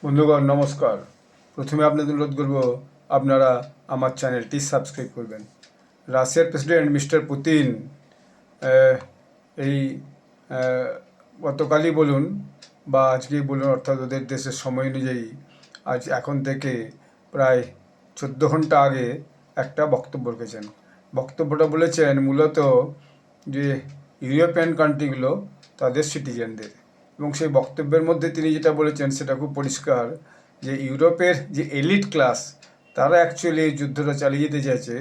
বন্ধুগণ নমস্কার। প্রথমে আপনাদের অনুরোধ করব আপনারা আমার চ্যানেলটি সাবস্ক্রাইব করবেন। রাশিয়ার প্রেসিডেন্ট মিস্টার পুতিন এই গতকালই বলুন বা আজকেই বলুন, অর্থাৎ ওদের দেশের সময় অনুযায়ী আজ এখন থেকে প্রায় 14 ঘন্টা আগে একটা বক্তব্য রেখেছেন। বক্তব্যটা বলেছেন মূলত যে ইউরোপিয়ান কান্ট্রিগুলো তাদের সিটিজেনদের, এবং সেই বক্তব্যের মধ্যে তিনি যেটা বলেছেন সেটা খুব পরিষ্কার যে ইউরোপের যে এলিট ক্লাস তারা অ্যাকচুয়ালি এই যুদ্ধটা চালিয়ে যেতে চাইছে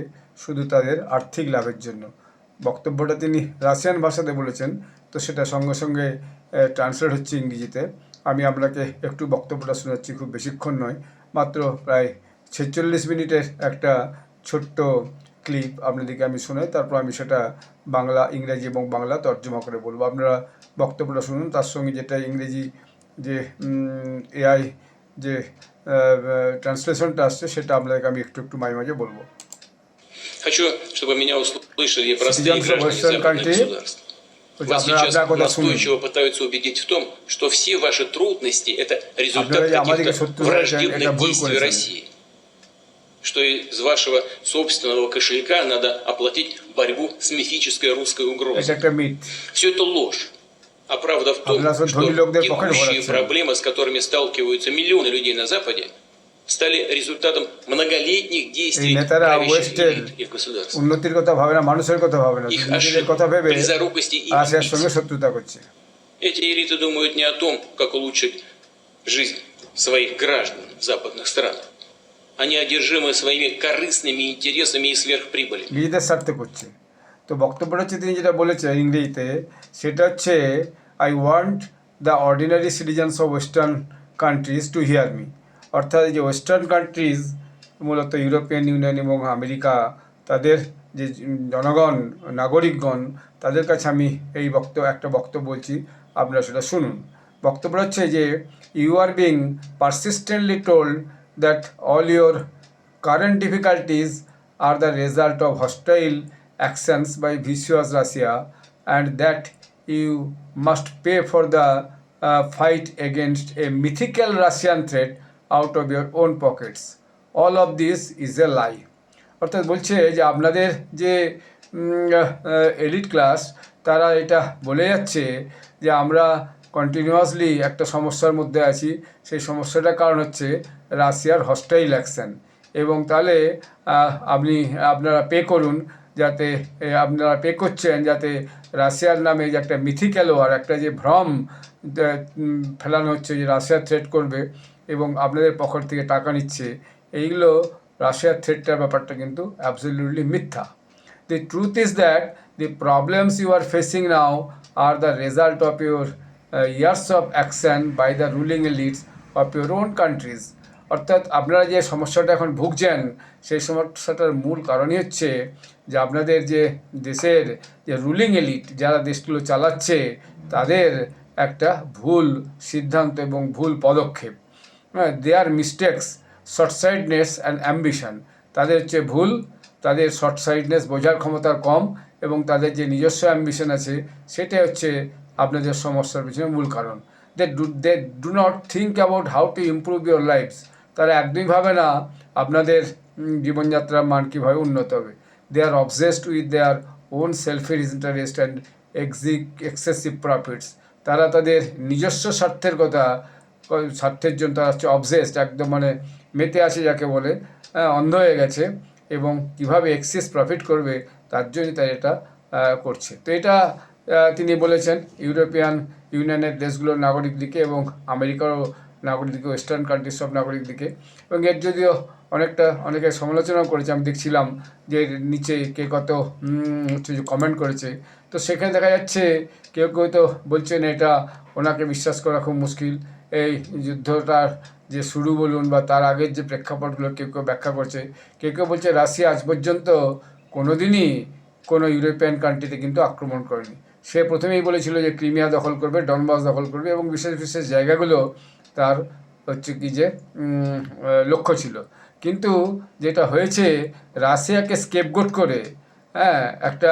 শুধু তাদের আর্থিক লাভের জন্য। বক্তব্যটা তিনি রাশিয়ান ভাষাতে বলেছেন, তো সেটা সঙ্গে সঙ্গে ট্রান্সলেট হচ্ছে ইংরেজিতে। আমি আপনাকে একটু বক্তব্যটা শোনাচ্ছি, খুব বেশিক্ষণ নয়, মাত্র প্রায় 46 মিনিটের একটা ছোট্ট ক্লিপ আপনাদেরকে আমি শোনাই, তারপর আমি সেটা বাংলা, ইংরেজি এবং বাংলা তর্জমা করে বলবো। আপনারা বক্তব্যটা শুনুন, তার সঙ্গে যেটা ইংরেজি যে এআই যে ট্রান্সলেশনটা আসছে সেটা আপনাদেরকে আমি একটু একটু মাঝে মাঝে বলবো। Хочу, чтобы меня услышали простые граждане западных государств. Вас сейчас настойчиво пытаются убедить в том, что все ваши трудности – это результат каких-то враждебных действий России. Что из вашего собственного кошелька надо оплатить борьбу с мифической русской угрозой. Все это ложь. А правда в том, что текущие проблемы, с которыми сталкиваются миллионы людей на Западе, стали результатом многолетних действий правящих элит и государств. Их ошибок, близорукости и амбиций. Эти элиты думают не о том, как улучшить жизнь своих граждан в западных странах. Они одержимы своими корыстными интересами и сверхприбылями. তো বক্তব্যটা হচ্ছে তিনি যেটা বলেছেন ইংরেজিতে, সেটা হচ্ছে I want the ordinary citizens of western countries to hear me. অর্থাৎ যে ওয়েস্টার্ন কান্ট্রিজ, মূলত ইউরোপিয়ান ইউনিয়ন এবং আমেরিকা, তাদের যে জনগণ, নাগরিকগণ, তাদের কাছে আমি এই একটা বক্তব্য বলছি, আপনারা সেটা শুনুন। বক্তব্য হচ্ছে যে you are being persistently told that all your current difficulties are the result of hostile actions by vicious Russia, and that you must pay for the fight against a mythical Russian threat out of your own pockets. All of this is a lie. অর্থাৎ বলছে যে আপনাদের যে elite class তারা এটা বলে যাচ্ছে যে আমরা কন্টিনিউয়াসলি একটা সমস্যার মধ্যে আছি, সেই সমস্যাটার কারণ হচ্ছে রাশিয়ার হস্টাইল অ্যাকশন, এবং তাহলে আপনারা পে করুন, যাতে আপনারা পে করছেন যাতে রাশিয়ার নামে যে একটা মিথিক্যাল ওয়ার, একটা যে ভ্রম ফেলানো হচ্ছে যে রাশিয়া থ্রেট করবে এবং আপনাদের পকেট থেকে টাকা নিচ্ছে, এইগুলো রাশিয়ার থ্রেটটার ব্যাপারটা কিন্তু অ্যাবসলিউটলি মিথ্যা। The truth is that the problems you are facing now are the result of your years of action by the ruling elites of your own countries. অর্থাৎ আপনারা যে সমস্যাটা এখন ভুগছেন, সেই সমস্যাটার মূল কারণই হচ্ছে যে আপনাদের যে দেশের যে রুলিং এলিট, যারা দেশগুলো চালাচ্ছে, তাদের একটা ভুল সিদ্ধান্ত এবং ভুল পদক্ষেপ। দেয়ার মিস্টেকস, শর্টসাইডনেস অ্যান্ড অ্যাম্বিশন। তাদের হচ্ছে ভুল, তাদের শর্টসাইডনেস, বোঝার ক্ষমতা কম, এবং তাদের যে নিজস্ব অ্যাম্বিশন আছে সেটাই হচ্ছে আপনাদের সমস্যার পিছনে মূল কারণ। They do not think about how to improve your lifes. তারা একদমই ভাবে না আপনাদের জীবনযাত্রার মান কীভাবে উন্নত হবে। They are obsessed with their own selfish interest and excessive profits. তারা তাদের নিজস্ব স্বার্থের জন্য তারা হচ্ছে অবসেসড, একদম মেতে আছে যাকে বলে, অন্ধ হয়ে গেছে, এবং কিভাবে এক্সেস প্রফিট করবে তার জন্যই তাই এটা করছে। তো এটা তিনি বলেছেন ইউরোপিয়ান ইউনিয়নের দেশগুলোর নাগরিকদিকে এবং আমেরিকারও নাগরিকদিকে, ওয়েস্টার্ন কান্ট্রিজ সব নাগরিকদিকে। এবং এর যদিও অনেকে সমালোচনাও করেছে, আমি দেখছিলাম যে নিচে কে কত হচ্ছে যে কমেন্ট করেছে। তো সেখানে দেখা যাচ্ছে কেউ কেউ তো বলছেন এটা ওনাকে বিশ্বাস করা খুব মুশকিল, এই যুদ্ধটার যে শুরু বলুন বা তার আগের যে প্রেক্ষাপটগুলো কেউ কেউ ব্যাখ্যা করছে। কেউ কেউ বলছে রাশিয়া আজ পর্যন্ত কোনোদিনই কোনো ইউরোপিয়ান কান্ট্রিতে কিন্তু আক্রমণ করেনি। সে প্রথমেই বলেছিল যে ক্রিমিয়া দখল করবে, ডনবাস দখল করবে, এবং বিশেষ বিশেষ জায়গাগুলো তার হচ্ছে কি যে লক্ষ্য ছিল। কিন্তু যেটা হয়েছে, রাশিয়াকে স্কেপগোট করে একটা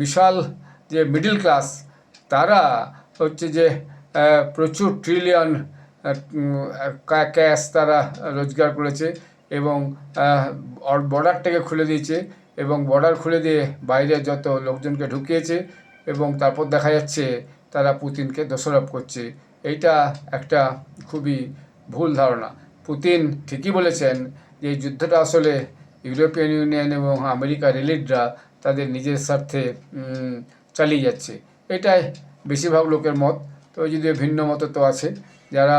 বিশাল যে মিডল ক্লাস, তারা হচ্ছে যে প্রচুর ট্রিলিয়ন ক্যাশ তারা রোজগার করেছে এবং বর্ডারটাকে খুলে দিয়েছে এবং বর্ডার খুলে দিয়ে বাইরে যত লোকজনকে ঢুকিয়েছে এবং তারপর দেখা যাচ্ছে তারা পুতিনকে দোষারোপ করছে। এইটা একটা খুবই ভুল ধারণা। পুতিন ঠিকই বলেছেন যে এই যুদ্ধটা আসলে ইউরোপিয়ান ইউনিয়ন এবং আমেরিকার এলিটরা তাদের নিজের স্বার্থে চালিয়ে যাচ্ছে, এটাই বেশিরভাগ লোকের মত। তো যদিও ভিন্ন মত তো আছে, যারা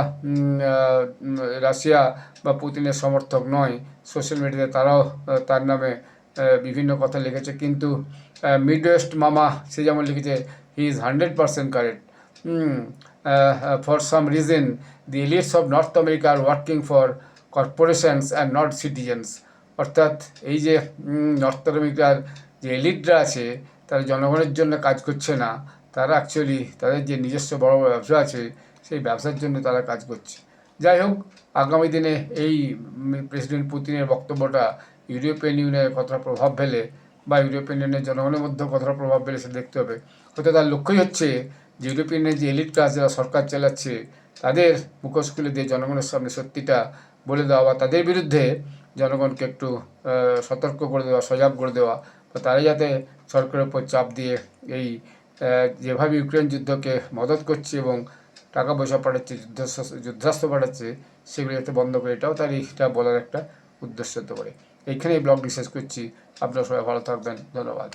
রাশিয়া বা পুতিনের সমর্থক নয় সোশ্যাল মিডিয়াতে তারাও তার নামে বিভিন্ন কথা লিখেছে, কিন্তু মিডওয়েস্ট মামা সে যেমন লিখেছে, he is 100% correct. For some reason the elites of north America are working for corporations and not citizens. অর্থাৎ এই যে নর্থ আমেরিকার যে এলিটরা আছে তারা জনগণের জন্য কাজ করছে না, তারা অ্যাকচুয়ালি তাদের যে নিজস্ব বড় বড় ব্যবসা আছে সেই ব্যবসার জন্য তারা কাজ করছে। যাই হোক, আগামী দিনে এই প্রেসিডেন্ট পুতিনের বক্তব্যটা ইউরোপিয়ান ইউনিয়নের কতটা প্রভাব ফেলে বা ইউরোপিয়ান ইউনিয়নের জনগণের মধ্যেও কতটা প্রভাব ফেলে সে দেখতে হবে। হয়তো তার লক্ষ্যই হচ্ছে যে ইউরোপিয়ানের যে এলিট ক্লাস যারা সরকার চালাচ্ছে তাদের মুখোশ খুলে দিয়ে জনগণের সামনে সত্যিটা বলে দেওয়া বা তাদের বিরুদ্ধে জনগণকে একটু সতর্ক করে দেওয়া, সজাগ করে দেওয়া, বা তারা যাতে সরকারের উপর চাপ দিয়ে এই যেভাবে ইউক্রেন যুদ্ধকে মদত করছে এবং টাকা পয়সা পাঠাচ্ছে, যুদ্ধাস্ত্র পাঠাচ্ছে, সেগুলো যাতে বন্ধ করে, এটাও তার এইটা বলার একটা উদ্দেশ্য হতে পারে। এইখানে এই ব্লগটি শেষ করছি। আপনারা সবাই ভালো থাকবেন, ধন্যবাদ।